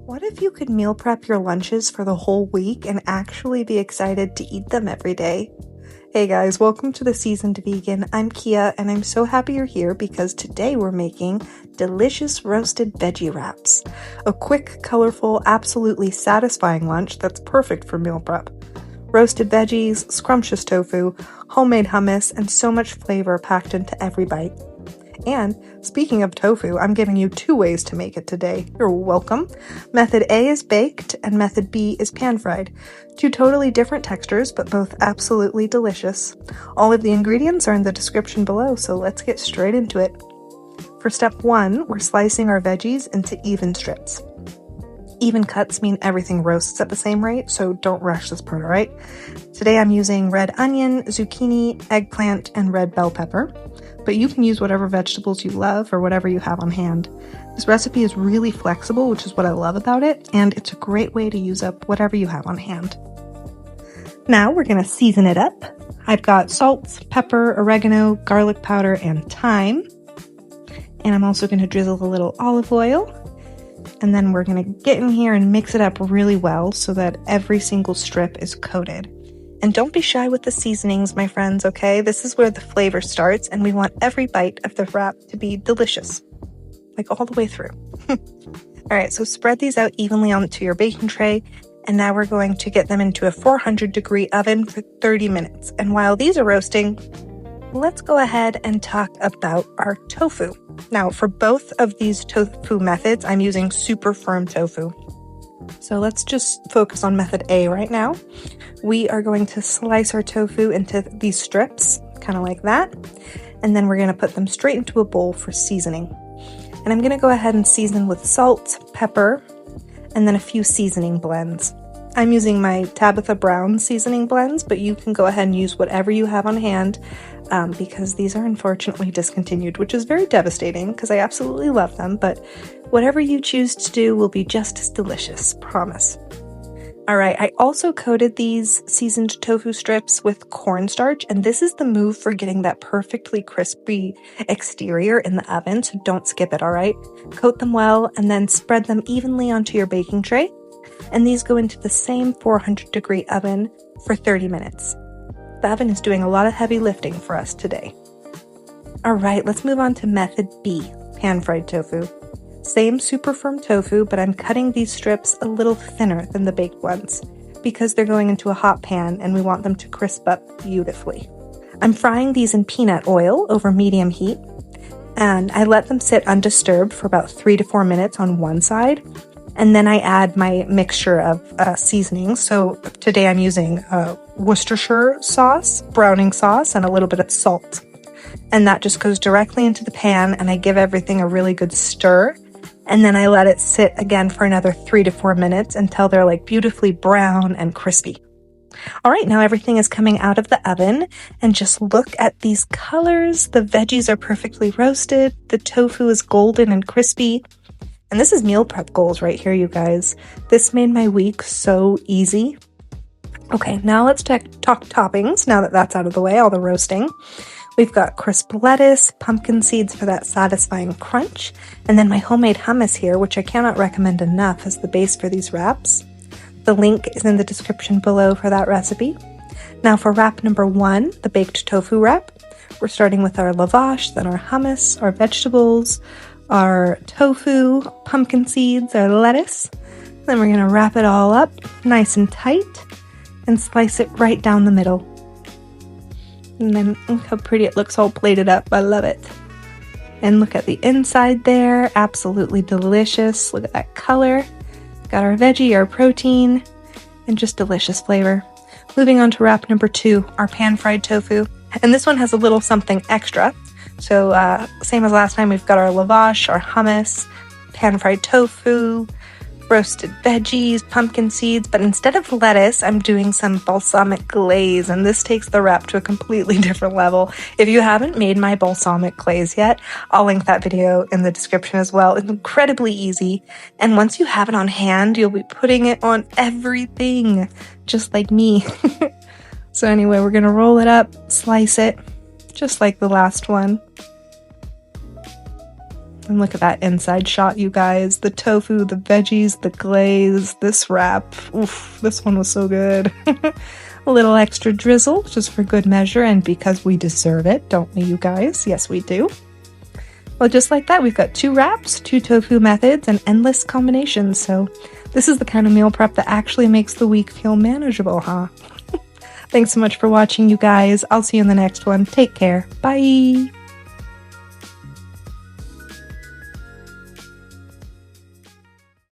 What if you could meal prep your lunches for the whole week and actually be excited to eat them every day? Hey guys, welcome to the Seasoned Vegan. I'm Kia and I'm so happy you're here because today we're making delicious roasted veggie wraps. A quick, colorful, absolutely satisfying lunch that's perfect for meal prep. Roasted veggies, scrumptious tofu, homemade hummus, and so much flavor packed into every bite. And speaking of tofu, I'm giving you 2 ways to make it today. You're welcome. Method A is baked and method B is pan-fried. 2 totally different textures, but both absolutely delicious. All of the ingredients are in the description below, so let's get straight into it. For step 1, we're slicing our veggies into even strips. Even cuts mean everything roasts at the same rate, so don't rush this part, alright? Today I'm using red onion, zucchini, eggplant, and red bell pepper. But you can use whatever vegetables you love or whatever you have on hand. This recipe is really flexible, which is what I love about it, and it's a great way to use up whatever you have on hand. Now we're going to season it up. I've got salt, pepper, oregano, garlic powder, and thyme. And I'm also going to drizzle a little olive oil. And then we're going to get in here and mix it up really well so that every single strip is coated. And don't be shy with the seasonings, my friends, okay? This is where the flavor starts, and we want every bite of the wrap to be delicious. Like all the way through. Alright, so spread these out evenly onto your baking tray, and now we're going to get them into a 400-degree oven for 30 minutes. And while these are roasting, let's go ahead and talk about our tofu. Now, for both of these tofu methods, I'm using super firm tofu. So let's just focus on method A right now. We are going to slice our tofu into these strips, kind of like that. And then we're going to put them straight into a bowl for seasoning. And I'm going to go ahead and season with salt, pepper, and then a few seasoning blends. I'm using my Tabitha Brown seasoning blends, but you can go ahead and use whatever you have on hand because these are unfortunately discontinued, which is very devastating because I absolutely love them, but whatever you choose to do will be just as delicious, promise. Alright, I also coated these seasoned tofu strips with cornstarch, and this is the move for getting that perfectly crispy exterior in the oven, so don't skip it, alright? Coat them well and then spread them evenly onto your baking tray. And these go into the same 400-degree oven for 30 minutes. The oven is doing a lot of heavy lifting for us today. Alright, let's move on to method B, pan-fried tofu. Same super firm tofu, but I'm cutting these strips a little thinner than the baked ones because they're going into a hot pan and we want them to crisp up beautifully. I'm frying these in peanut oil over medium heat, and I let them sit undisturbed for about 3 to 4 minutes on one side. And then I add my mixture of seasonings. So today I'm using Worcestershire sauce, browning sauce, and a little bit of salt. And that just goes directly into the pan, and I give everything a really good stir. And then I let it sit again for another 3 to 4 minutes until they're like beautifully brown and crispy. All right, now everything is coming out of the oven, and just look at these colors. The veggies are perfectly roasted. The tofu is golden and crispy. And this is meal prep goals right here, you guys. This made my week so easy. Okay, now let's talk toppings, now that that's out of the way, all the roasting. We've got crisp lettuce, pumpkin seeds for that satisfying crunch, and then my homemade hummus here, which I cannot recommend enough as the base for these wraps. The link is in the description below for that recipe. Now for wrap number 1, the baked tofu wrap, we're starting with our lavash, then our hummus, our vegetables, our tofu, pumpkin seeds, our lettuce. Then we're going to wrap it all up nice and tight and slice it right down the middle. And then look how pretty it looks all plated up. I love it. And look at the inside there. Absolutely delicious. Look at that color. Got our veggie, our protein, and just delicious flavor. Moving on to wrap number 2, our pan-fried tofu. And this one has a little something extra. So same as last time, we've got our lavash, our hummus, pan-fried tofu, roasted veggies, pumpkin seeds, but instead of lettuce, I'm doing some balsamic glaze, and this takes the wrap to a completely different level. If you haven't made my balsamic glaze yet, I'll link that video in the description as well. It's incredibly easy, and once you have it on hand, you'll be putting it on everything, just like me. So anyway, we're gonna roll it up, slice it, just like the last one. And look at that inside shot, you guys. The tofu, the veggies, the glaze, this wrap. Oof, this one was so good. A little extra drizzle, just for good measure, and because we deserve it, don't we, you guys? Yes, we do. Well, just like that, we've got 2 wraps, 2 tofu methods, and endless combinations. So this is the kind of meal prep that actually makes the week feel manageable, huh? Thanks so much for watching, you guys. I'll see you in the next one. Take care. Bye!